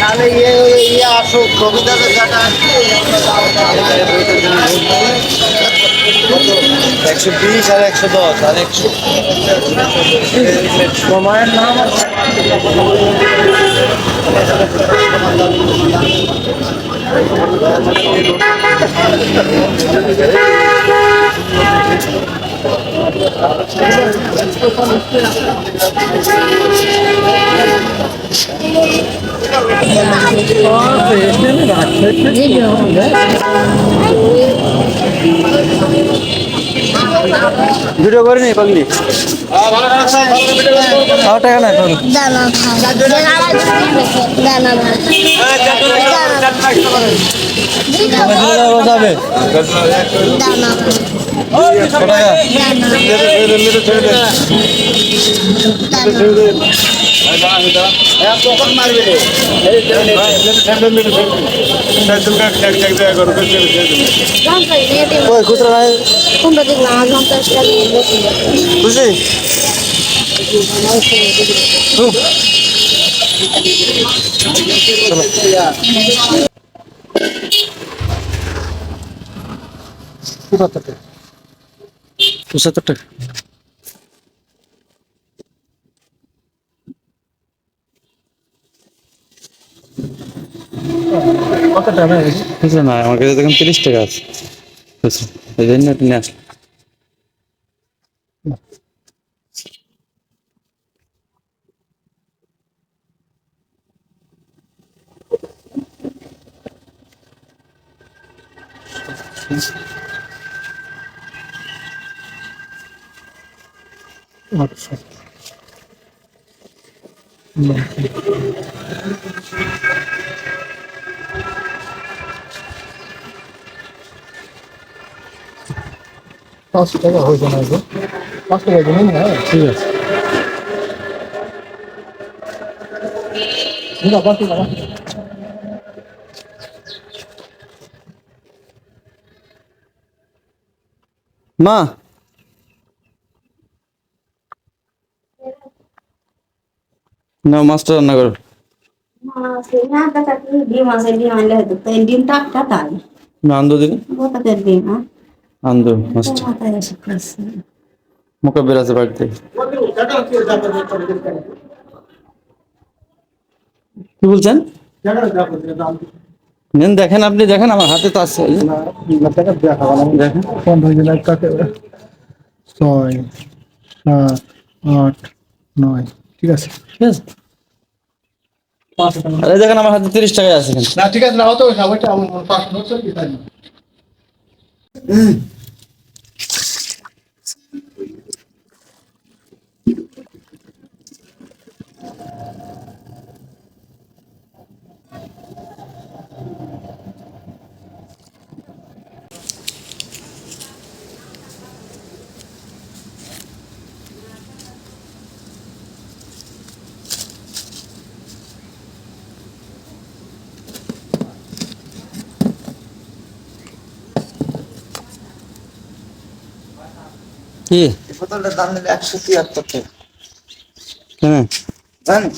তাহলে ইয়ে আসুক কবিতাতে যেটা 120 আর 110 আর 100 সময়ের নাম ভিডিও করে নি পাগলি টাকা না যাবে খুশি পঁচাত্তর টাকা কত টাকা না আমার কাছে দেখুন 30 টাকা আছে এই জন্য নিয়ে আসলাম আচ্ছা পাঁচশো টাকা হয়েছে না 5 টাকা দিন না ঠিক আছে মা না মাছটা রান্না করো আন্দো দিন আন্দো মাছটা মোকাবিল আছে বাড়িতে কি বলছেন নেন দেখেন আপনি দেখেন আমার হাতে তো আছে দেখেন 15,000 টাকা 6 7 8 9 ঠিক আছে ঠিক আছে আরে দেখেন আমার হাতে 30 টাকা আছে না ঠিক আছে না তো সবাইটা আমার 5 নোট কি তাই কি বোতলটার দাম নিলে 173 টাকা হ্যাঁ জানেন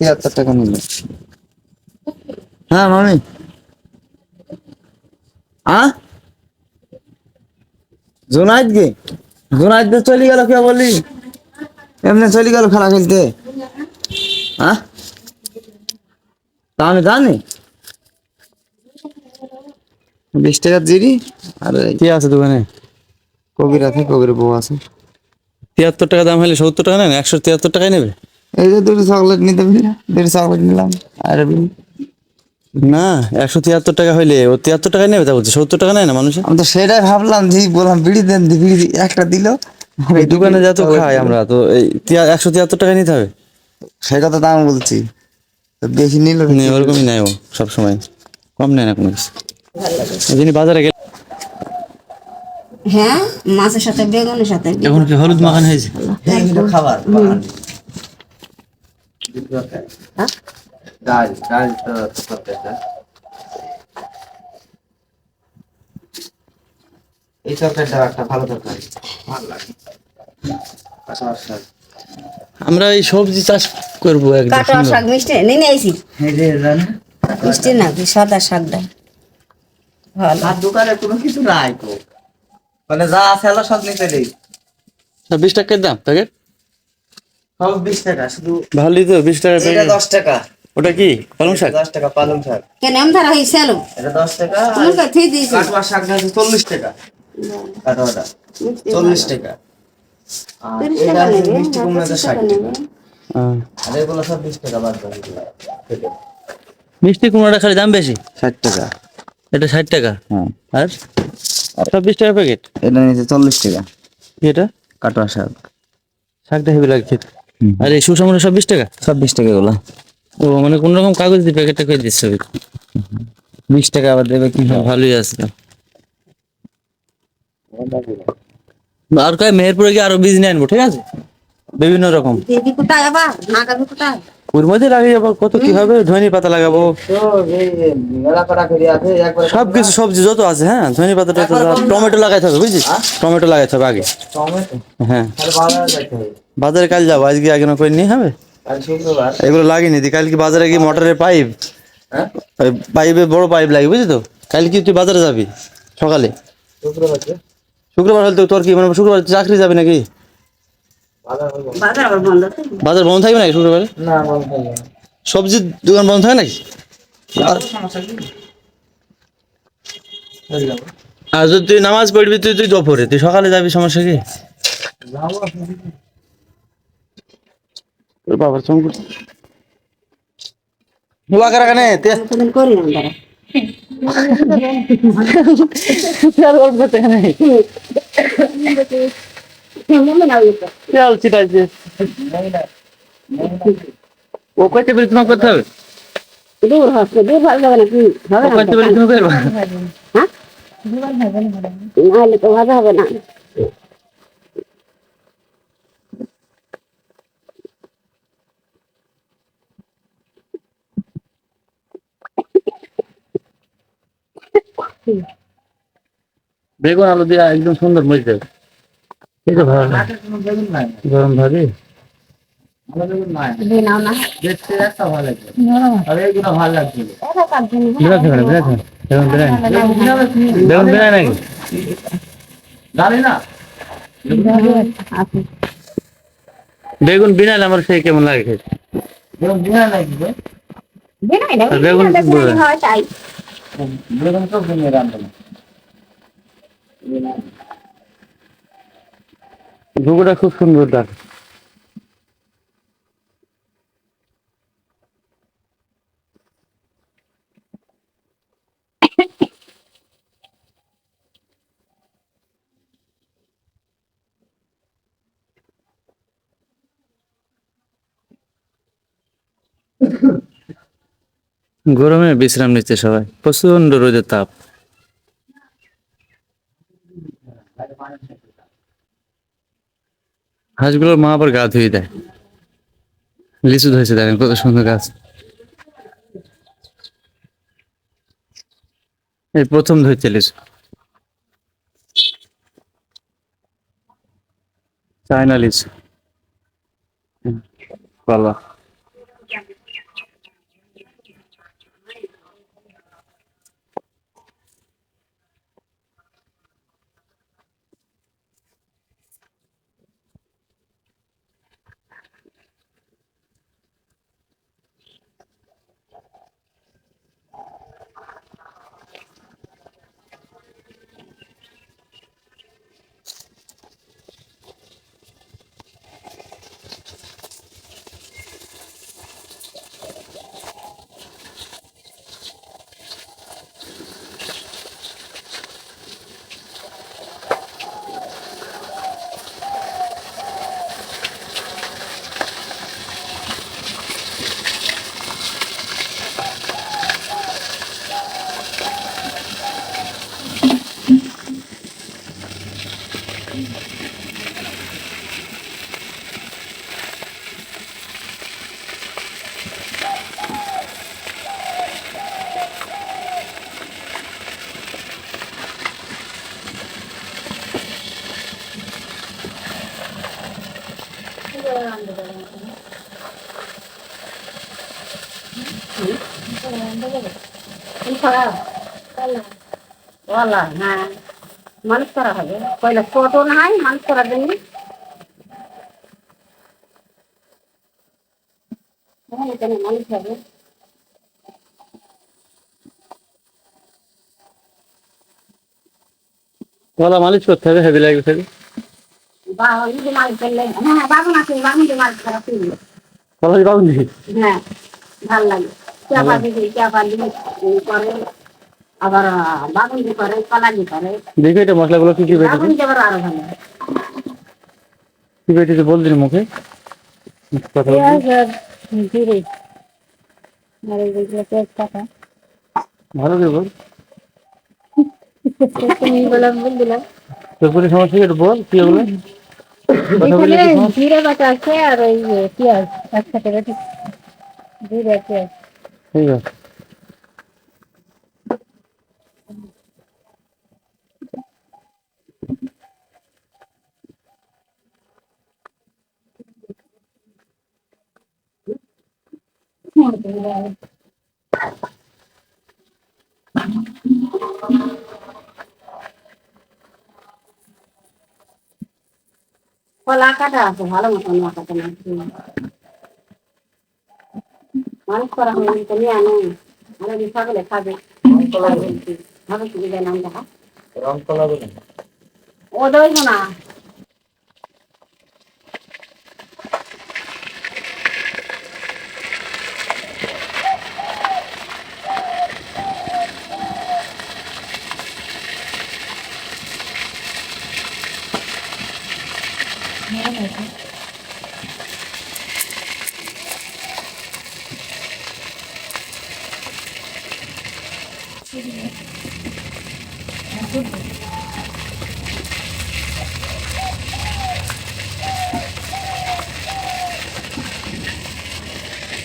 73 টাকা নিলে হ্যাঁ মামি জোনাইদ গে জোনাইদ তো চলে গেল কে বলি এমনি চলে গেল খেলা খেলতে তা আমি জানি 20 টাকা জিরি আর কি আছে দোকানে কবির আছে কবির বউ আছে 73 টাকা দাম হলে 70 টাকা নেন 173 টাকায় নেবে এই যে দুটো চকলেট নিতে পারি দুটো চকলেট নিলাম আর না 173 টাকা হইলে ও 73 টাকায় নেবে তা বলছে 70 টাকা নেয় না মানুষ আমি তো সেটাই ভাবলাম যে বললাম বিড়ি দেন বিড়ি একটা দিল এই দোকানে যা তো খাই আমরা তো এই 173 টাকা নিতে হবে সেই কথা তো আমি বলছি, তো বেশি নিল ওরকমই নেয় ও সবসময়, কম নেয় না কোনো কিছু। ওই জন্য বাজারে গেলে হ্যাঁ, মাছের সাথে বেগুনের সাথে এখন কি হলুদ মাখানো হয়েছে? খাবার হ্যাঁ? ডাল ডাল তো এই তরকারিটা একটা ভালো তরকারি, ভালো লাগে। আচ্ছা আমরা এই সবজি চাষ করবো একদম কাটোয়া সুন্দর। শাক মিষ্টি নিয়ে আইছি, এই যে জানেন মিষ্টি না কি সাদা শাকটা ভালো। আর দোকানে কোনো কিছু নাই তো, মানে যা আছে হলো সব নিতে নেই, 20 টাকার দাম প্যাকেট, সব 20 টাকা শুধু। ভালোই তো 20 টাকা এটা প্যাকেট। 10 টাকা, ওটা কি পালং শাক? 10 টাকা পালং শাক, কেন এম ধারা হয়েছে আলু এটা 10 টাকা। তোমার কাছে দিয়েছি কাটোয়া শাক আছে 40 টাকা, কাটোয়াটা 40 টাকা। আর 30 এটা টাকা আছে নেবে, মিষ্টি কুমড়াটা 60 টাকা। নেবে। আর এগুলো সব 20 টাকা বাদ বাকি মিষ্টি কুমড়াটা খালি দাম বেশি, 60 টাকা। এটা 60 টাকা। হ্যাঁ, আর সব 20 টাকা প্যাকেট। এটা নিচে 40 টাকা এটা কাটোয়া শাক। শাকটা হেভি লাগছে। হুম। আর এই সুসামরা সব 20 টাকা। সব 20 টাকা এগুলো, ও মানে কোন রকম কাগজ দিয়ে প্যাকেটটা করে দিচ্ছে। 20 টাকা আবার দেবে কি হবে? ভালোই আছে। আর কয় মেহেরপুরে গিয়ে আরো বীজ নিয়ে আনবো, ঠিক আছে, বিভিন্ন রকম। দিদি কোথায় আবার নাগাবি কোথায়? ওর মধ্যে লাগিয়ে যাবো কত কি হবে, ধনে পাতা লাগাবো, তো এই মেলা করা করে আছে একবার সবকিছু সবজি যত আছে। হ্যাঁ, ধনে পাতা টমেটো লাগাইতে হবে, বুঝছিস, টমেটো লাগাইতে হবে আগে। টমেটো হ্যাঁ, তাহলে বাজারে যাইতে হবে, বাজারে কাল যাবো, আজকে আগে না করে নিয়ে হবে। আর শুক্রবার। এগুলো লাগিয়ে নিতি, কালকে বাজারে গিয়ে মোটরের পাইপ, হ্যাঁ, পাইপে বড় পাইপ লাগে, বুঝলি তো। কাল কি তুই বাজারে যাবি সকালে? শুক্রবার যে শুক্রবার হলে তো তোর কি মানে শুক্রবার তুই চাকরি যাবি নাকি? বাজার হইবো। বাজার আবার বন্ধ তো। বাজার বন্ধ থাকবে নাকি শুক্রবারে? না বন্ধ থাকবে না। সবজির দোকান বন্ধ থাকে নাকি? আর সমস্যা কি? হয়ে যাবে। আর যদি তুই নামাজ পড়বি, তুই দুপুরে, তুই সকালে যাবি, সমস্যা কি? যাবো তোর বাবার সঙ্গে হুয়া করা কেন কোনদিন করি না তারা তেল ছিটাইছে। ও কইতে বলি তোমাকে করতে হবে, দূর হচ্ছে, দূর ভালো যাবে নাকি হবে ও না কইতে বলি তুমি করবা। হ্যাঁ নাহলে তো ভালো হবে না। বেগুন আলু দিয়ে একদম সুন্দর মজে যাবে। এই তো ভালো লাগে। কোনো বেগুন নাই, গরম ভাবি ভালো বেগুন নাই, দিয়ে নাও না দেখতে একটা ভালো লাগছে, আর এইগুলো ভালো লাগছিল। বিরাট হবে না, বিরাট হবে। বেগুন বিরাট বেগুন বিরাট নাকি? জানি না বেগুন বিনাল আমার সেই কেমন লাগে খেতে। বেগুন বিনা নাকি গো? আর বেগুন হয় তাই বেগুন তো কিনে রান্না না। ঘুঘুটা খুব সুন্দর ডাক। গরমে বিশ্রাম নিচ্ছে সবাই, প্রচন্ড রোদের তাপ। হাঁসগুলোর মা আবার গা ধুয়ে দেয়। লিচু ধরেছে, দেখেন কত সুন্দর গাছ। এই প্রথম ধরছে লিচু, চায়না লিচু। কলা বলা হ্যাঁ মানুষ করা হবে পয়লা ছোট নাই মানুষ করার জন্য এখানে মানুষ হবে গলা মালিশ করতে হবে, হেভি লাগবে ফেলে। বাবা যদি মালিশ করলে হ্যাঁ বাবুন আছে বাবুনকে মালিশ করা ফিরল গলা কি পাবেন নাকি? হ্যাঁ ভাল লাগে চাপা দিদি চাপা দিদি করে আবার বাবুনজি করে কলাজি করে দেখি এটা মশলাগুলো কি কি বেটেছে, বাবুনজি আবার আরো ভালো কি বেটেছে বল দিন মুখে, কথা বল দিন। জিরে আর এইগুলো তেজপাতা ভালো করে বল, তুমি বললাম বললাম তোর কোনো সমস্যা কি একটু বল কি ওগুলো কথা বলে এখানে কি সমস্যা? জিরে বাটা আছে আর ওই পেঁয়াজ একসাথে বেটে জিরে পেঁয়াজ ঠিক আছে। কলা কাটা আছে ভালো মতন কাটা না মানুষ করা হয়নি তো নিয়ে আনো আমরা সকলে খাবে ভালো সুবিধা নাম দেখা ও দেবো না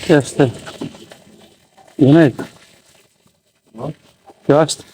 কি আসছে জুনাইদ, কি আসছে?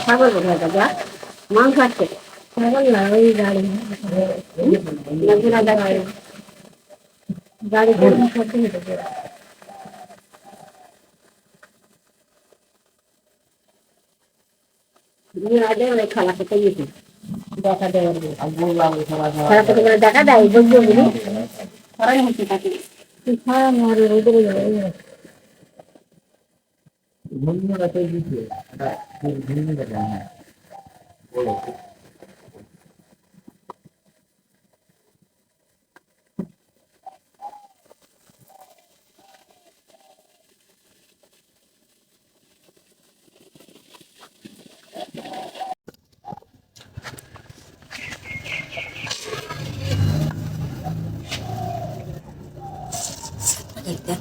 ছাগল কোথায় দাদা মাংস আছে ছাগল না ওই গাড়ি গাড়ি খালা খেতে গেছি দেখা দেওয়ার খালা খেতে গেলে দেখা দেয় বুঝলো বুঝি খরাই হচ্ছে তাকে খাওয়া মারে রোদে যাবে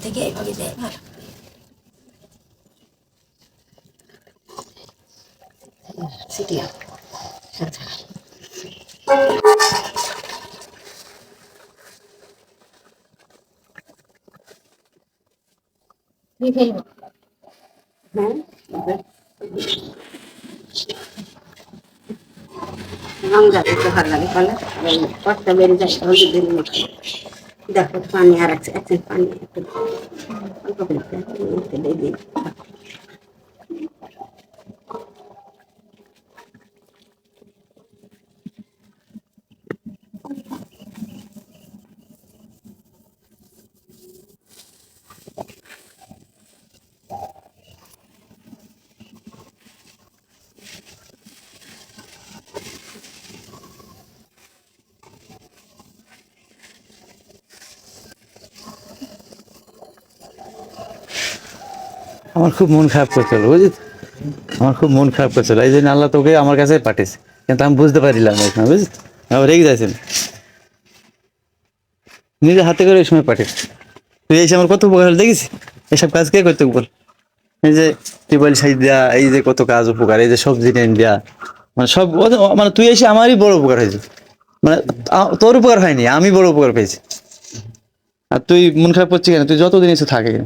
থেকে এইভাবে দেয় ভালো সিটিয়া হ্যাঁ রমজান একটু ভালো লাগে বলে কষ্ট বেড়ে যায় হলদি বেড়ে মতো দেখো পানি আর আছে এক পানি একটু অল্প করে দিয়ে দিই আমার খুব মন খারাপ করছিল বুঝলি তো? আমার খুব মন খারাপ করছিল, এই জন্য আল্লাহ তোকে আমার কাছে পাঠিয়েছে, কিন্তু আমি বুঝতে পারিলাম না এই সময়, বুঝলি তো? আমার রেগে যাচ্ছিল, নিজে হাতে করে এই সময় পাঠিয়েছে। তুই এসে আমার কত উপকার হলো দেখিস, এসব কাজ কে করতে বল? এই যে টিউবওয়েল সাইজ দেওয়া, এই যে কত কাজ উপকার, এই যে সবজি টেন দেওয়া, মানে সব মানে তুই এসে আমারই বড় উপকার হয়েছে, মানে তোর উপকার হয়নি, আমি বড় উপকার পেয়েছি। আর তুই মন খারাপ করছিস কেন? তুই যতদিন এসে থাকে কেন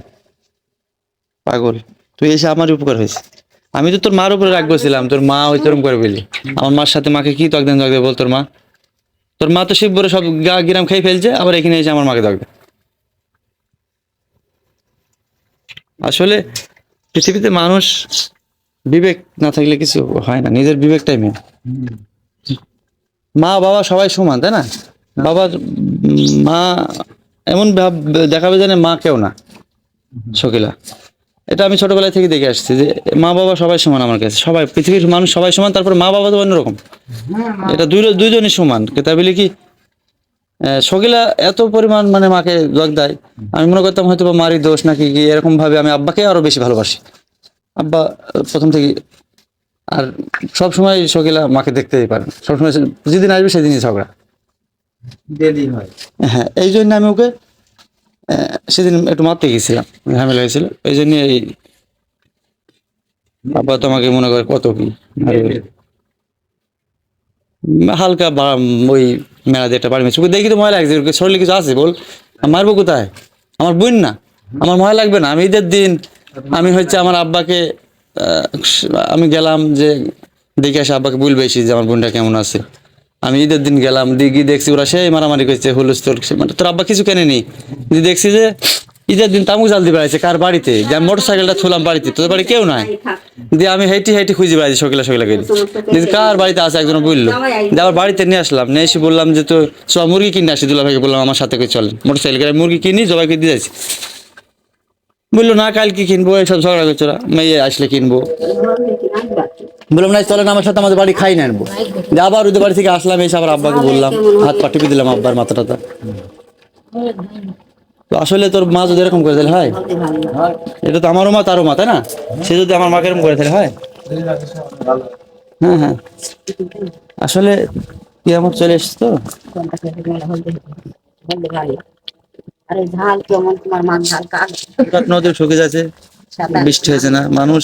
পাগল, তুই এসে আমার উপকার হয়েছে। আমি তো তোর মার উপরে রাগ করছিলাম, তোর মা ওই তোরম করে বলি, আমার মার সাথে মাকে কি তকদেন তকদে বল। তোর মা তো শিববরে সব গ্রাম খেয়ে ফেলছে, আবার এখানে এসে আমার মাকে তকদে। আসলে পৃথিবীতে মানুষ বিবেক না থাকলে কিছু হয় না, নিজের বিবেকটাই মেন। মা বাবা সবাই সমান, তাই না? বাবা মা এমন দেখাবে জানে মা কেউ না, শকিলা। এটা আমি ছোটবেলায় থেকে দেখে আসছি যে মা বাবা সবাই সমান আমার কাছে, সবাই পৃথিবীর মানুষ সবাই সমান, তারপর মা বাবা তো অন্যরকম, এটা দুইজনই সমান। তা বলি কি শকিলা এত পরিমাণ মানে মাকে জগ দেয়, আমি মনে করতাম হয়তো বা মারই দোষ নাকি কি, এরকম ভাবে আমি আব্বাকে আরো বেশি ভালোবাসি। আব্বা প্রথম থেকে, আর সব সময় শকিলা মাকে দেখতেই পারে না, সবসময় যেদিন আসবে সেদিনই ঝগড়া। ডেলি হয়। হ্যাঁ, এই জন্য আমি ওকে সেদিন একটু মারতে গেছিলাম, ঝামেলা হয়েছিল, এই জন্য এই আব্বা তোমাকে মনে করে কত কি হালকা ওই মেলা দিয়ে একটা বাড়ি মেয়েছে, দেখি তো ময়লা লাগছে, শরীরে কিছু আছে বল, মারবো কোথায়? আমার বোন না, আমার ময়লা লাগবে না। আমি ঈদের দিন আমি হচ্ছে আমার আব্বাকে আমি গেলাম যে দেখে আসে, আব্বাকে বলবে এসে যে আমার বোনটা কেমন আছে। আমি ঈদের দিন গেলাম, দিঘি দেখছি ওরা সেই মারামারি করছে, হুলস্থুল, মানে তোর আব্বা কিছু কেনেনি, দেখছি যে ঈদের দিন তামুক জাল দিয়ে বেড়াইছে কার বাড়িতে, যে আমি মোটর সাইকেলটা থুলাম বাড়িতে, তোদের বাড়ি কেউ নাই, দিয়ে আমি হেঁটে খুঁজে বেড়াইছি সকিলা করে, কার বাড়িতে আছে একজন বললো, যে আবার বাড়িতে নিয়ে আসলাম, নিয়ে এসে বললাম যে তো সব মুরগি কিনে আসি, দুলা ভাইকে বললাম আমার সাথে করে চলেন, মোটর সাইকেল মুরগি কিনি জবাইকে দিয়ে যাচ্ছি। বললো না কালকে কিনবো, এইসব ঝগড়া করছো, মেয়ে আসলে কিনবো। বললাম না চলেন আমার সাথে, আমাদের বাড়ি খাই না আনবো। যে আবার ওদের বাড়ি থেকে আসলাম, এসে আবার আব্বাকে বললাম, হাত পা টিপে দিলাম আব্বার মাথা টাথা। তো আসলে তোর মা যদি এরকম করে দিলে হয়, এটা তো আমারও মা তারও মা, তাই না? সে যদি আমার মাকে এরকম করে দিলে হয়। হ্যাঁ হ্যাঁ, আসলে কি আমার চলে এসছে তো, আরে ঝাল কেমন তোমার মা ঝাল কাক নদীর শুকিয়ে যাচ্ছে, বৃষ্টি হয়েছে না, মানুষ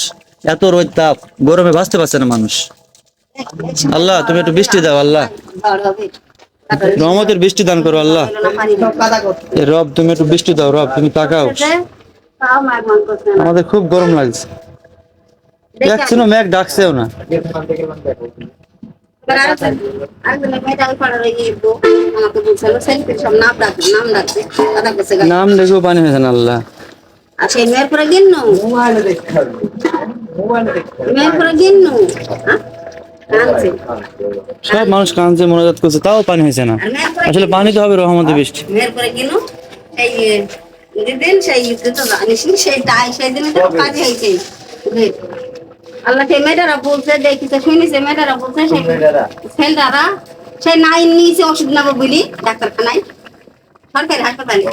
এত রোদ তাপ গরমে বাঁচতে পারছে না মানুষ। আল্লাহ তুমি একটু বৃষ্টি দাও, আল্লাহ রহমতের বৃষ্টি দান করো, আল্লাহ এ রব তুমি একটু বৃষ্টি দাও, রব তুমি তাকাও, আমাদের খুব গরম লাগছে, দেখছো মেঘ ডাকছেও না। নাম দেখেও পানি হয়েছে না, আল্লাহ আর সেই মেয়ের পরে গিন্নু মেয়ের পরে গিন্নু কাঁদছে সব মানুষ কাঁদছে, মনোজাত করছে, তাও পানি হয়েছে না। আসলে পানি তো হবে রহমতের বৃষ্টি। মেয়ের পরে গিন্নু সেই যেদিন সেই তো জানিস সেই তাই সেই দিনে তো কাজ হয়েছে। আল্লাহ সেই মেয়েটারা বলছে, দেখিছে শুনিছে মেয়েটারা বলছে, সেই ছেলেটারা সেই নাইন নিয়েছে ওষুধ নেবো বলি ডাক্তারখানায়, সরকারি হাসপাতালে।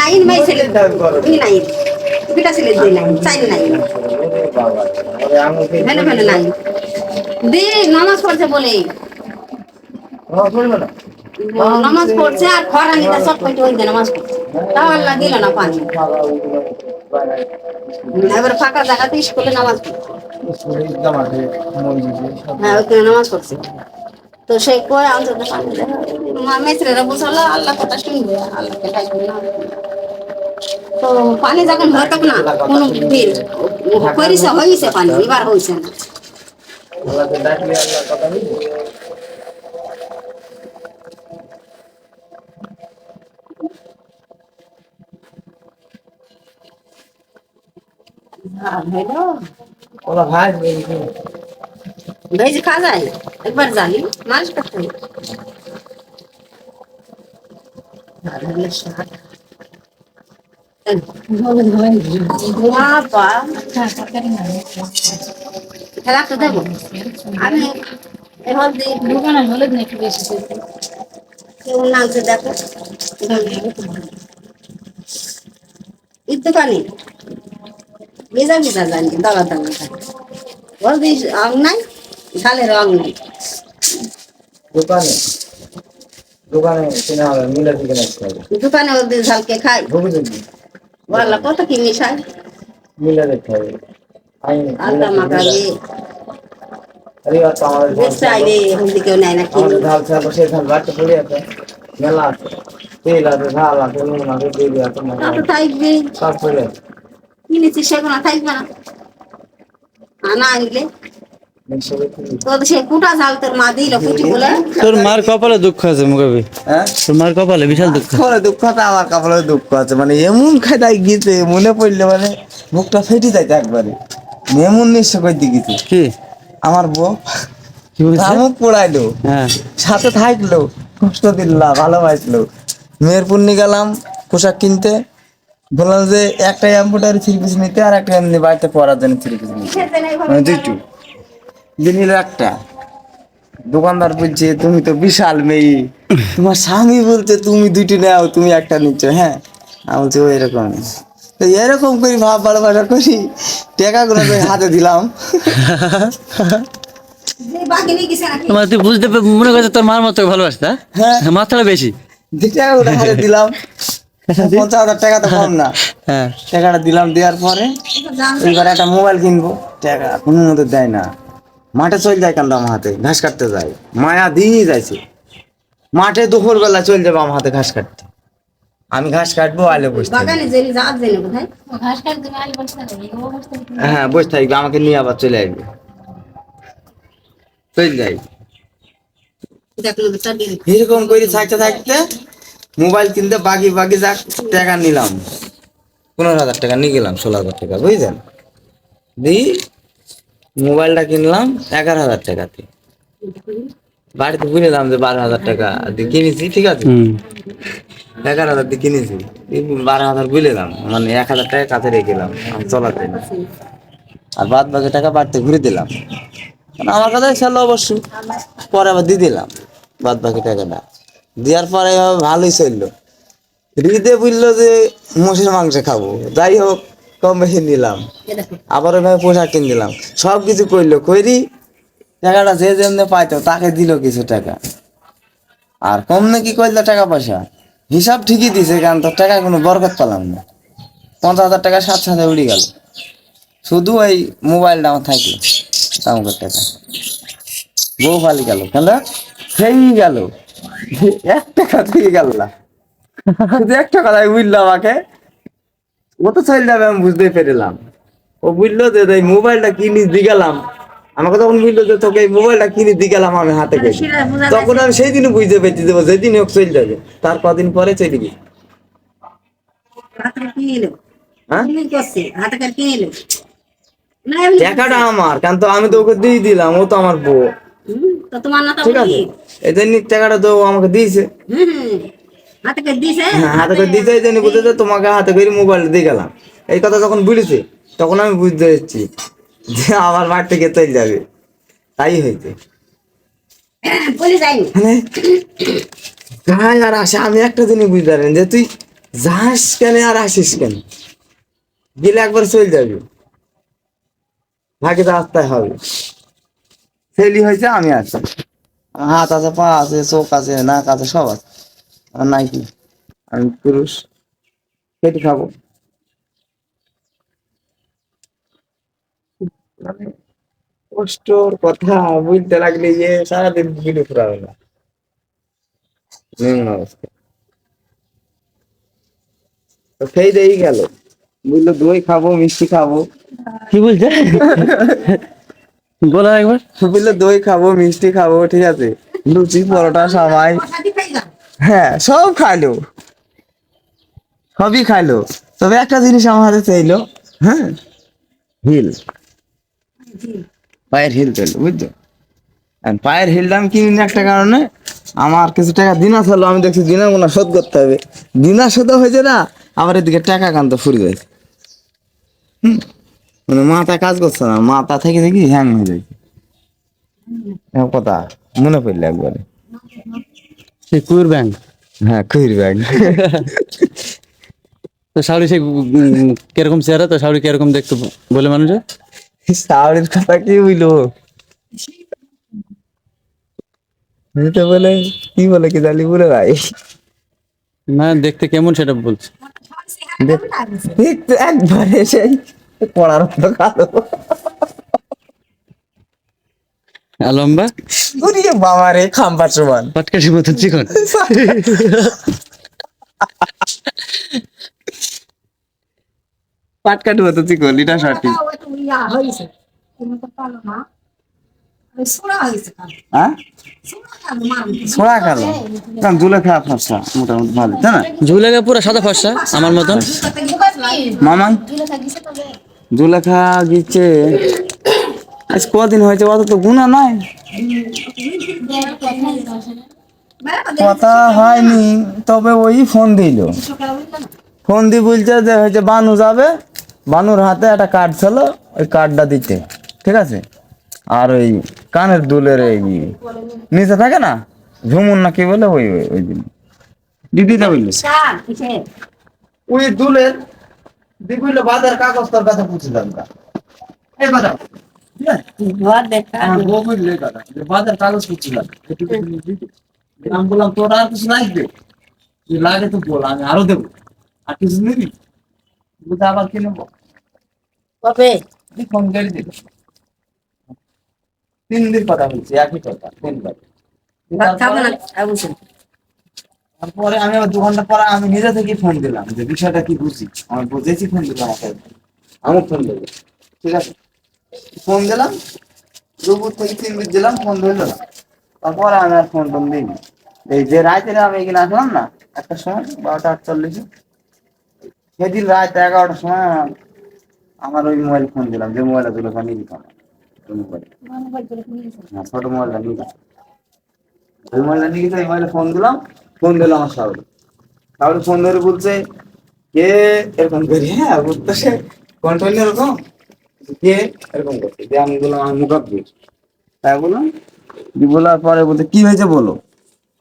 নাইন মেয়ে ছেলে দুই নাইন, দুইটা ছেলে দুই নাইন, চার নাইন ভেলে ভেলে নাইন দি নামাজ পড়ছে বলে, নামাজ পড়ছে আর খরা নিতে সব কইতে হইতে নামাজ পড়ছে, তাও আল্লাহ দিল না পানি। এবার ফাঁকা জায়গাতে স্কুলে নামাজ পড়ছে, হ্যাঁ ওইখানে নামাজ পড়ছে। তো সেই কয় অন্তত পানি মেসরেরা বুঝলো আল্লাহ কথা শুনবে, আল্লাহকে ডাকবে না। তো পানি যখন হয় তখন না কোনো দিন করিছে হয়েছে পানি, এবার হয়েছে না। ভেজ খাওয়া যায় একবার জানি মাছ করতে রাখতে দেবো আমি এখন দোকানে হলে একটু বেশি কেউ নামছে দেখো এই দোকানে ভেজা ভেজা জানি দালা দালা ওর বেশ রং নাই ঝালের রং নাই দোকানে দোকানে কিনা হবে মিলে থেকে আসতে হবে দোকানে ওদের ঝালকে খাই বুঝলি বললা কত কি মিশাই মিলে দেখতে হবে আলতা মাখাবে আরে বাবা আমাদের বেশ চাইলে হলদি কেউ নেয় না কিনে আমাদের ধাল ছাড়া সে ধাল বাড়তে পড়ে আছে মেলা আছে তেল আছে ঝাল আছে নুন আছে তেল আছে তা তো থাকবে সব পড়ে আছে কিনেছি সেগুলো থাকবে না না আনলে তোর সে কুটা ঝাল তোর মা দিল কুটি বলে তোর মার কপালে দুঃখ আছে মুখাবি, হ্যাঁ তোর মার কপালে বিশাল দুঃখ। কপালে দুঃখটা আমার কপালে দুঃখ আছে মানে এমন খাইটাই গিয়েছে মনে পড়লে মানে মুখটা ফেটে যাইতে একবারে এমন নিশ্চয় করতে গেছে কি আমার বউ কি বলছে? মুখ পোড়াইলো হ্যাঁ সাথে থাকলো কষ্ট দিল্লা ভালোবাসলো মেয়ের পুণ্যি গেলাম পোশাক কিনতে বললাম যে একটা এম্ব্রয়ডারি থ্রি পিস নিতে আর একটা এমনি বাড়িতে পরার জন্য থ্রি পিস নিতে মানে দুইটু দিয়ে নিল একটা দোকানদার বলছে তুমি তো বিশাল মেয়ে তোমার স্বামী বলছে তুমি দুইটি নাও তুমি একটা নিচ্ছ হ্যাঁ আমি বলছি ও এরকম তো এরকম করি ভাব ভালোবাসা করি টাকাগুলো আমি হাতে দিলাম বাকি নিয়ে গেছে নাকি তোমার তুই বুঝতে মনে করছে তোর মার মতো ভালোবাসতা, হ্যাঁ মাত্রা বেশি। যে টাকাগুলো হাতে দিলাম 50,000 টাকা তো কম না হ্যাঁ টাকাটা দিলাম দেওয়ার পরে এইবার একটা মোবাইল কিনবো টাকা কোনো মতো দেয় না মাঠে চলে যায় কেন আমার হাতে ঘাস কাটতে যায় মায়া দিনই যাইছে মাঠে দুপুর বেলা চলে যাবো আমার হাতে ঘাস কাটতে আমি ঘাস কাটবো আলে বসে থাকবো। বাগানে জেনে যা জেনে কোথায় হ্যাঁ বসে থাকবে আমাকে নিয়ে আবার চলে আসবে চলে যাই দেখলো তো তার দিদি এরকম করে থাকতে থাকতে মোবাইল কিনতে বাকি বাকি যা টাকা নিলাম 15,000 টাকা নিয়ে গেলাম 16,000 টাকা বুঝলেন দিই মোবাইলটা কিনলাম 11,000 টাকাতে বাড়িতে বুঝলাম যে 12,000 টাকা দিয়ে কিনেছি ঠিক আছে 11,000 দিয়ে কিনেছি 12,000 বুঝলাম মানে 1,000 টাকা কাছে রেখে গেলাম আমি চলাতে আর বাদ বাকি টাকা বাড়তে ঘুরে দিলাম মানে আমার কথা ছিল অবশ্য পরে আবার দিয়ে দিলাম বাদ বাকি টাকাটা দেওয়ার পরে এভাবে ভালোই চললো হৃদে বুঝলো যে মোষের মাংস খাবো যাই হোক কম বেশি নিলাম দেখো আবার ওইভাবে পোশাক কিনে দিলাম সব কিছু করলো করি টাকাটা যে যেমনি পাইতো তাকে দিল কিছু টাকা আর কম নাকি করলো টাকা পয়সা হিসাব ঠিকই দিছে কারণ তোর টাকা কোনো বরকত পেলাম না 50,000 টাকা সাথে সাথে উড়ে গেল শুধু ওই মোবাইলটা আমার থাকলো আমাকে টাকা বউ ফালি গেল কেন সেই গেল 1 টাকা থেকে গেল না শুধু 1 টাকা তাই বুঝলো আমাকে ও তো চলে যাবে আমি বুঝতেই পেরেলাম ও বুঝলো যে এই মোবাইলটা কিনে দিয়ে গেলাম আমাকে তখন বুঝলো যে তোকে এই মোবাইলটা কিনে দিয়ে গেলাম আমি হাতে করে তখন আমি সেই দিনই বুঝতে পেরেছি দেবো যেদিন হোক চলে যাবে তার কদিন পরে চলে গেছি হাতে কি এলো হ্যাঁ কি করছে হাতে কার কি এলো না এমনি টাকাটা আমার কারণ তো আমি তো ওকে দিয়ে দিলাম ও তো আমার বউ তো তোমার না তো ঠিক আছে এই জন্য টাকাটা তো ও আমাকে দিয়েছে হাতে কার দিছে হ্যাঁ হাতে করে দিয়েছে এই জন্য বুঝতে তোমাকে হাতে করে মোবাইল দিয়ে গেলাম এই কথা যখন বলেছে তখন আমি বুঝতে পারছি যে আমার বাড়ি থেকে চলে যাবে তাই হয়েছে বলে যাইনি মানে গায়ে আর আসে আমি একটা জিনিস বুঝতে পারেন যে তুই যাস কেন আর আসিস কেন গেলে একবার চলে যাবি ভাগে তো আসতে হবে ছেলে হয়েছে আমি আছি হাত আছে পা আছে চোখ আছে নাক আছে সব আছে আর নাই কি আমি পুরুষ কেটে খাবো মানে কষ্টর কথা বুঝতে লাগলে যে সারাদিন ভিড়ে ফুরাবে না নিম্ন অবস্থা তো সেই দিয়েই গেল বুঝলো দই খাবো মিষ্টি খাবো কি বলছে বলো একবার। বুঝলো দই খাবো মিষ্টি খাবো ঠিক আছে লুচি পরোটা সবাই সাথে খাই যা হ্যাঁ সব খাইলো সবই খাইলো তবে একটা জিনিস আমার হাতে চাইলো হ্যাঁ হিল পায়ের হিল চাইলো বুঝছো আর পায়ের হিলটা আমি কিনি না একটা কারণে আমার কিছু টাকা দিনা থাকলো আমি দেখছি দিনা গোনা শোধ করতে হবে দিনা শোধ হয়েছে না আবার এদিকে টাকা কান্ত ফুরে যাচ্ছে মানে মাথা কাজ করছে না মাথা থেকে দেখি হ্যাং হয়ে যাচ্ছে এরকম কথা মনে পড়লো একবারে সেই কুয়ের ব্যাংক হ্যাঁ কুইর ব্যাগ তো শাওরি সে কিরকম চেহারা, তো শাওরি কিরকম দেখতে বলে মানুষে? শাওরির কথা কি বুঝলো, তো বলে কি বলে কি জানি বলে ভাই, না দেখতে কেমন সেটা বলছে। দেখতে একবারে সেই পড়ার মতো কালো। আর লম্বা ওরে বাবা রে, খাম্বার সমান। পাটকাঠি মতো চিকন। পাটকাটু হতো চিকন, এটা সঠিক। হ্যাঁ ছোড়া কালো, কারণ জুলেখা ফর্সা মোটামুটি ভালো, তাই না? ঝুলেগা পুরো সাদা ফর্সা আমার মতন। মামা জুলেখা গিয়েছে আজ কদিন হয়েছে, অত তো গুণা নাই, কথা হয়নি, তবে ওই ফোন দিল, ফোন দিয়ে বলছে যে হয়েছে বানু যাবে, বানুর হাতে একটা কার্ড ছিল, ওই কার্ডটা দিতে, ঠিক আছে? আর ওই কানের দুলের এই নিচে থাকে না ঝুমুর না কি বলে, ওই ওই ওই দিন দিদিটা বললো ওই দুলের দি বললো বাজার কাগজ তোর কাছে পুছিলাম না, এই বাজার বাজার কাগজ পুছিলাম, আমি বললাম তোর আর কিছু লাগবে, যদি লাগে তো বল, আমি আরো দেবো, আর কিছু নিবি? বলতে আবার কি নেবো, কবে ফোন করে দিল, 3 দিন কথা বলছি, একই কথা 3 বার। খাবো না বুঝুন। তারপরে আমি আবার 2 ঘন্টা পরে আমি নিজে থেকে ফোন দিলাম যে বিষয়টা কি বুঝি, আমি বুঝেছি, ফোন দিলাম আমি ফোন দিলাম, ঠিক আছে? ফোন দিলাম, দুপুর থেকে 3 দিন দিলাম, ফোন ধরলো না, তারপরে আমি আর ফোন টোন দিইনি। এই যে রাতে আমি এখানে আসলাম না একটা সময় 12:48, সেদিন রাত 11টার সময় আমার ওই মোবাইল ফোন দিলাম, যে মোবাইলটা দিল নিয়ে দিতাম, ছোট মোবাইলটা নিয়ে দিতাম, ওই মোবাইলটা নিয়ে গেছে, ওই মোবাইলে ফোন দিলাম, ফোন দিলাম আমার শাওরি, শাওরি ফোন ধরে বলছে কে এরকম করি, হ্যাঁ বলতেছে কন্ট্রোল এরকম কে এরকম করছে, যে আমি বললাম আমি মুখাব্বির, তাই বললাম, বলার পরে বলতে কি হয়েছে বলো,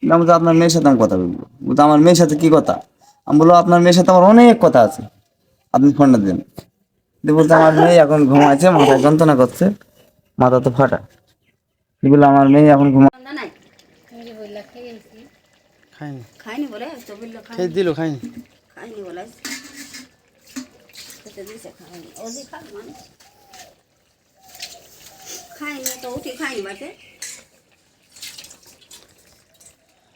আমি বলছি আপনার মেয়ের সাথে আমি কথা বলবো, বলতে আমার মেয়ের সাথে কি কথা, আমি বললো আপনার মেয়ের সাথে আমার অনেক কথা আছে, আপনি ফোনটা দিন, দিয়ে বলতে আমার মেয়ে এখন ঘুমাইছে, মাথায় যন্ত্রণা করছে, মাথা তো ফাটা, বললো আমার মেয়ে এখন ঘুমা, নাই খাইনি, খাইনি বলে তো বললো খেয়ে দিল খাইনি। খাইনি বলে খেতে দিয়েছে, খাইনি ওজি খাবে মানে খাইনি তো উঠি খাইনি বাড়িতে।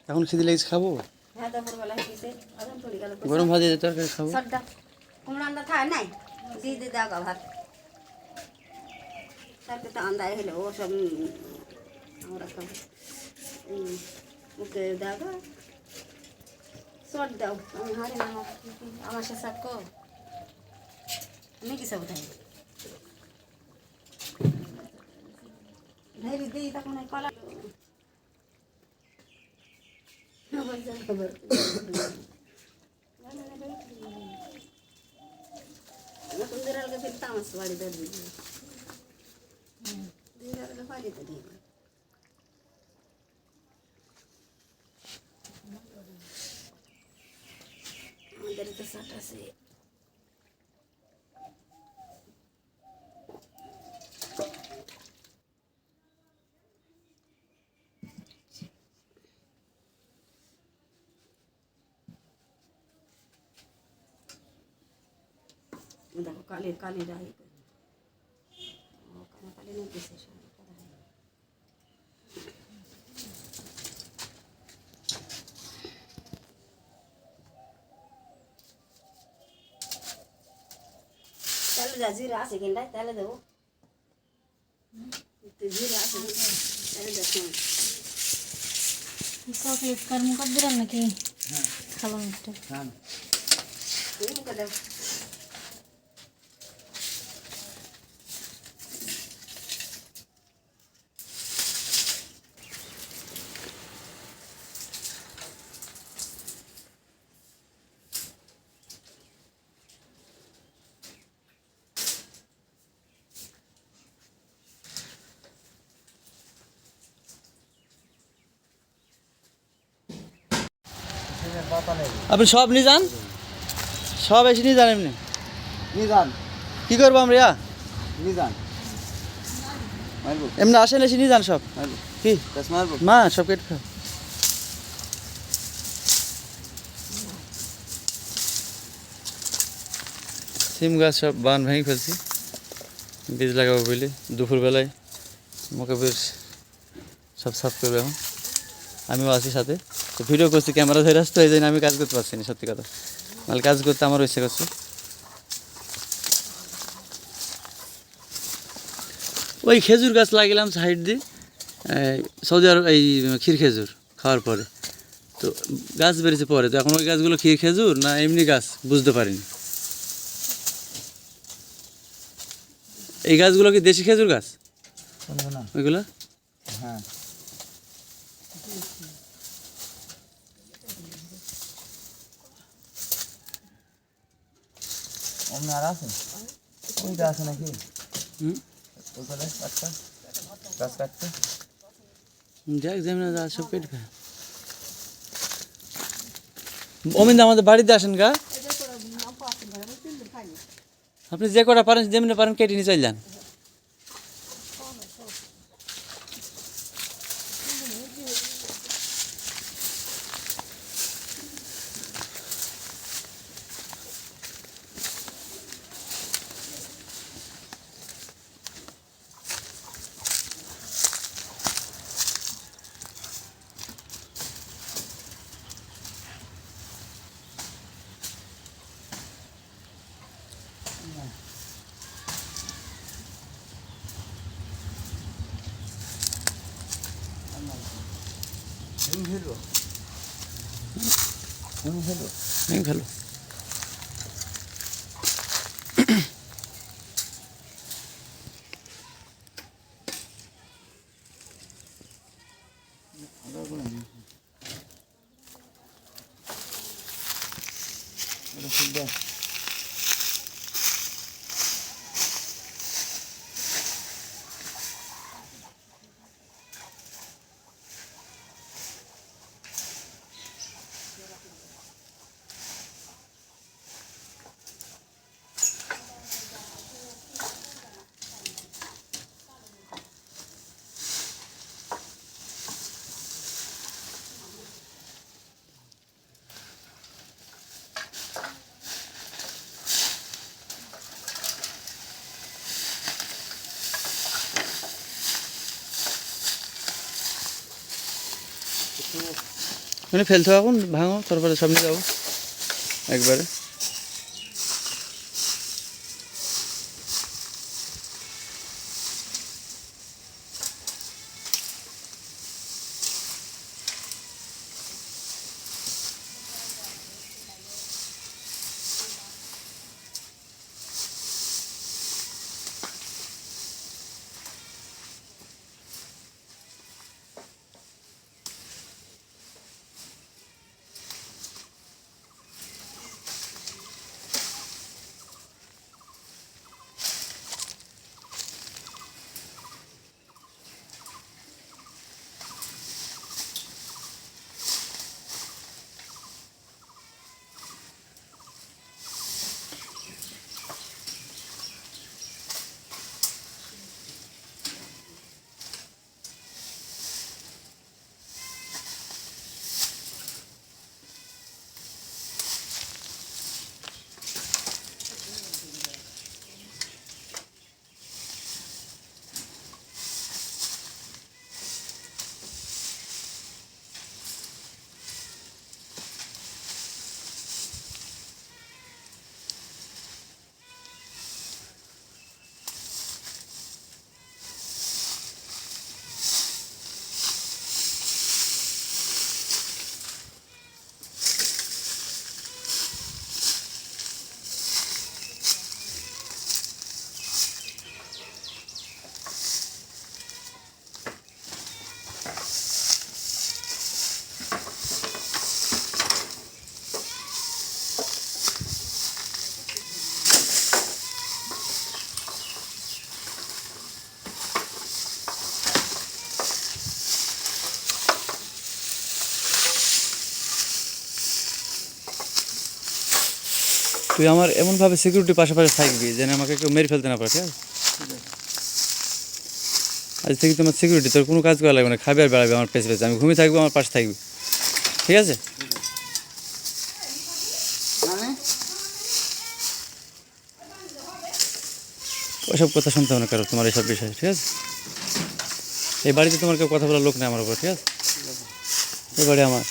এখন খিদে লেগেছে খাবো, হ্যাঁ দুপুরবেলা খেয়েছে, আদম পড়ে গেল গরম ভাত দিয়ে তরকারি খাবো। সর্দা কুমড়া আন্দা থায় নাই দিয়ে দিয়ে দাও ভাত, তারপরে তো আন্দায় হলো ও সব আমরা খাবো, ওকে দাও শর্ট দাও, আমি হারি না আমার সে সব কো আমি কি সব খাই ঢেরি দিই তখন কলা খবর সুন্দর আলকে ফির তামাস বাড়ি দর দিদি দিদি আলকে বাড়ি তো দিই আমাদের তো সাট আছে। দেখো কালি কালি রাই কালি না দিছে তাহলে যা জিরা আছে কিনা তাহলে দেবো জিরা আছে তাহলে দেখো চকলেট কার মুখ দিলাম নাকি খালাম একটা দেবো আপনি সব নিয়ে যান, সব এসে নিয়ে যান এমনি। নিয়ে যান, কি করবো আমরা? নিয়ে যান, মারবো, এমনি আসেন, এসে নিয়ে যান সব। মারবো, কি গাছ মারবো। মা সব কেটে খাও। সিম গাছ সব বান ভেঙে ফেলছি বীজ লাগাবো বলে। দুপুরবেলায় মুখে বেশ সব সাফ করবো এখন। আমিও আছি সাথে, তো ভিডিও করছি, ক্যামেরা ধরে আসতে এই জন্য আমি কাজ করতে পারছি না, সত্যি কথা। নাহলে কাজ করতে আমারও ইচ্ছে করছে। ওই খেজুর গাছ লাগিলাম সাইড দিয়ে, সৌদি আরব, এই ক্ষীর খেজুর খাওয়ার পরে তো গাছ বেড়েছে পরে। তো এখন ওই গাছগুলো ক্ষীর খেজুর না এমনি গাছ বুঝতে পারিনি। এই গাছগুলো কি দেশি খেজুর গাছ শুনবো না? ওইগুলো? হ্যাঁ, অমনি আর আছে, ওইটা আছে নাকি? হুম, ওইখানে কাটটা, গাছ কাটতে। যাক যেমন সব কেটে খায়। অমিন আমাদের বাড়িতে আসেন গা, আপনি যে কটা পারেন যেমনি পারেন কেটে নিয়ে চলে যান। ভেঙে ফেলো। মানে ফেলতে এখন ভাঙো, তারপরে সব নিয়ে যাবো একবারে। তুই আমার এমনভাবে সিকিউরিটি পাশাপাশি থাকবি যেন আমাকে কেউ মেরে ফেলতে না পারে, ঠিক আছে? আজ থেকে তোমার সিকিউরিটি, তোর কোনো কাজ করা লাগবে না, খাবি আর বেড়াবি আমার পেছনে পেছনে, আমি ঘুমিয়ে থাকবো, আমার পাশে থাকবি, ঠিক আছে? মানে ওইসব কথা শুনতে হবে না কারো, তোমার এইসব বিষয়ে, ঠিক আছে? এই বাড়িতে তোমার কেউ কথা বলার লোক নেই আমার উপর, ঠিক আছে? এই বাড়ি আমার।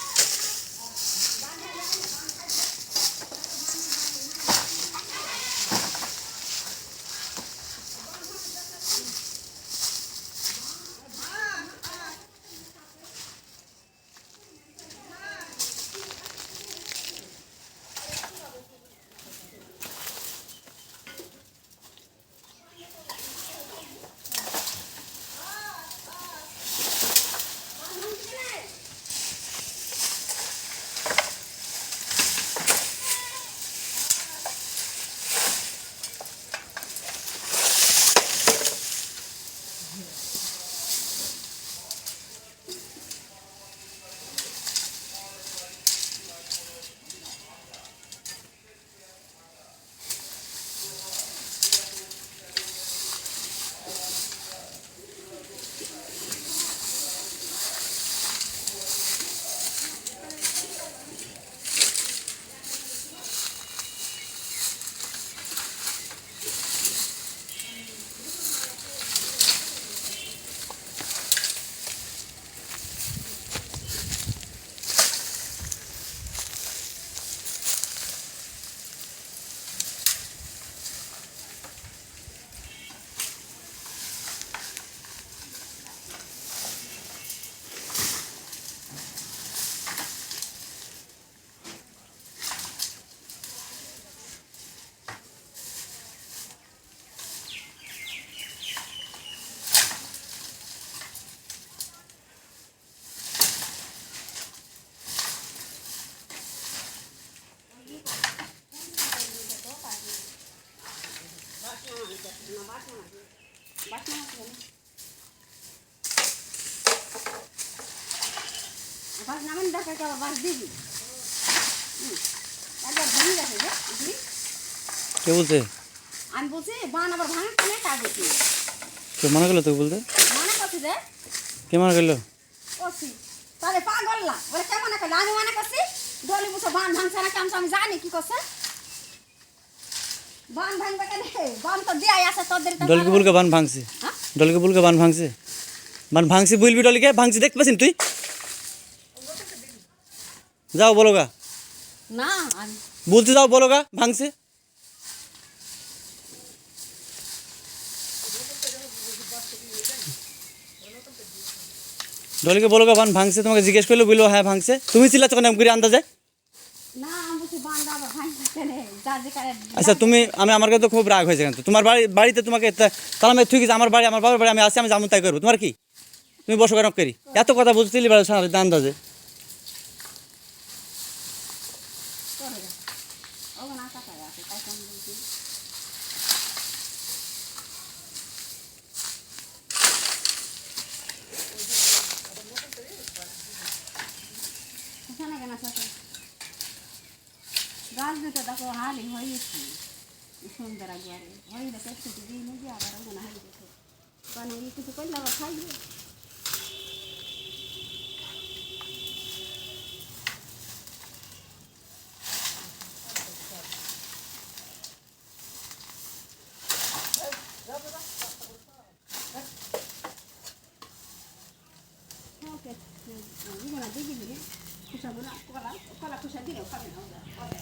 বাস নামেন দেখা কে আবার বাস দিবি একবার ভেঙে গেছে রে বুঝলি? কে বলছে? আমি বলছি বান আবার ভাঙা কেন কাজ হচ্ছে কেউ মানা করলো তোকে বলতে? মনে করছি রে কে মানা করলো? করছি তাহলে পাগল না বলে কে মনে করলো? আমি মনে করছি ডলি বুঝো বান ভাঙছে না কেমন আমি জানি কি করছে বান ভাঙবে কেন বান তো দেয়াই আছে তোদের তো ডলকে বুলকে বান ভাঙছে, হ্যাঁ? ডলকে বুলকে বান ভাঙছে, বান ভাঙছে বুলবি ডলিকে ভাঙছে, দেখতে পাচ্ছিস তুই? যাও বলো গা, না আমি বলতে যাও বলো গা ভাঙছে। ডলিকে বলো গা বান ভাঙছে, তোমাকে জিজ্ঞেস করলো বললো হ্যাঁ ভাঙছে, তুমি চিল্লাচ্ছ কেন করে আন্দাজে? না আমি বলছি বান আবার ভাঙবে কেন যার যে কারে আচ্ছা তুমি, আমি আমার কাছে তো খুব রাগ হয়েছে কিন্তু তোমার বাড়িতে তোমাকে তাহলে আমি ঠিক আছে, আমার বাড়ি আমার বাবার বাড়ি আমি আসি, আমি যাবো তাই করবো, তোমার কি? তুমি বসো কেন করি এত কথা বুঝতেলি বেড়া আন্দাজে? করে যা ও না কাটায় আছে তাই আমি বলছি এখানে কেন আছে গাছ দুটো দেখো হালি হয়েছে সুন্দর একবারে হয়ে গেছে একটু দিয়ে নিয়ে আবার মনে হয় গেছে কারণ এই কিছু করলে আবার খাইবে ওকে জীবনা দিয়ে দিবি খুশা বোনা কলা কলা খুশা দিলেও খাবে না ওরা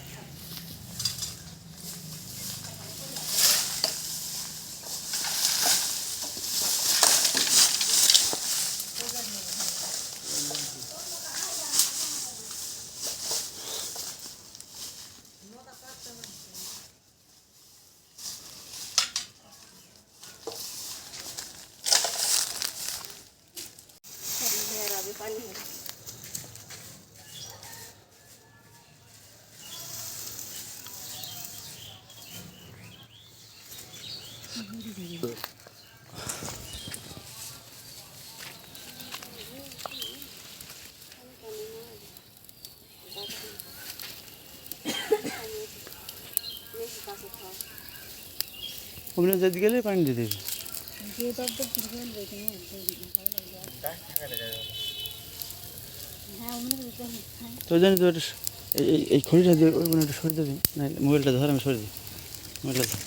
ওখানে যদি গেলে পানি দিয়ে দেবে তো জানি তো এই খড়িটা দিয়ে ওইখানে একটু সরে দেবে না মোবাইলটা ধর আমি সরে দিই মোবাইলটা ধর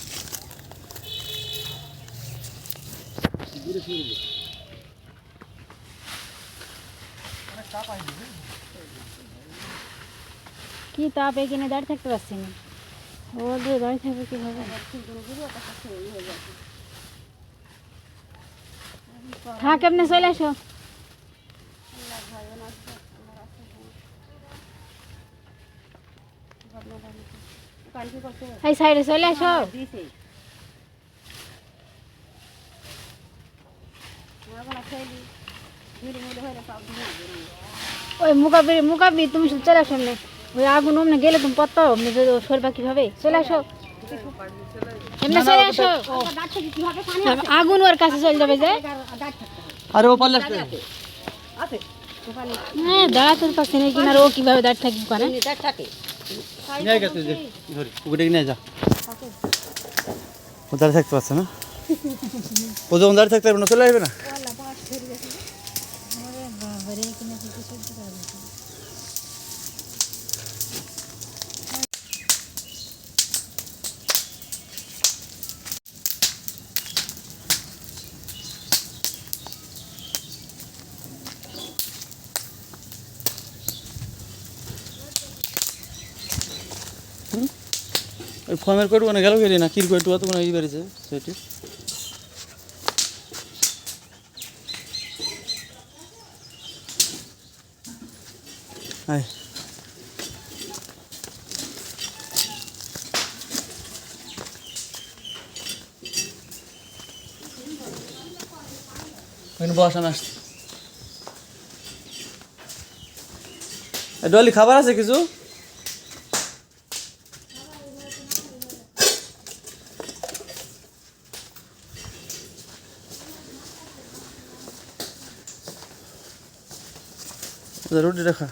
কি তাপ এখানে দাঁড়িয়ে থাকতে পারছি না ও দিয়ে দাঁড়িয়ে থাকবে কীভাবে থাক এমনি চলে আসো এই সাইডে চলে আসো ওই মুকাবি তুমি শুধু চলে আসো এমনি ওই আগুন অমনে গেলে তুমি পত্তা অমনি সরবা কিভাবে চলে আসো এমনি চলে আসো আগুন ওর কাছে চলে যাবে যে আরে ও পারলে হ্যাঁ দাঁড়াতে পারছি না কিনা ও কিভাবে দাঁড়িয়ে থাকবে পারে নিয়ে গেছে যে ধরি ওকে নিয়ে যা ও দাঁড়িয়ে থাকতে পারছে না ও যখন দাঁড়িয়ে থাকতে পারবে না চলে আসবে না ওই ফর্মের কোড মানে গেল গেলি না কির কোড তো কোনো ই বেরিয়েছে সেটি আয় বস আমি আসছি ডলি খাবার আছে কিছু রুটি রাখা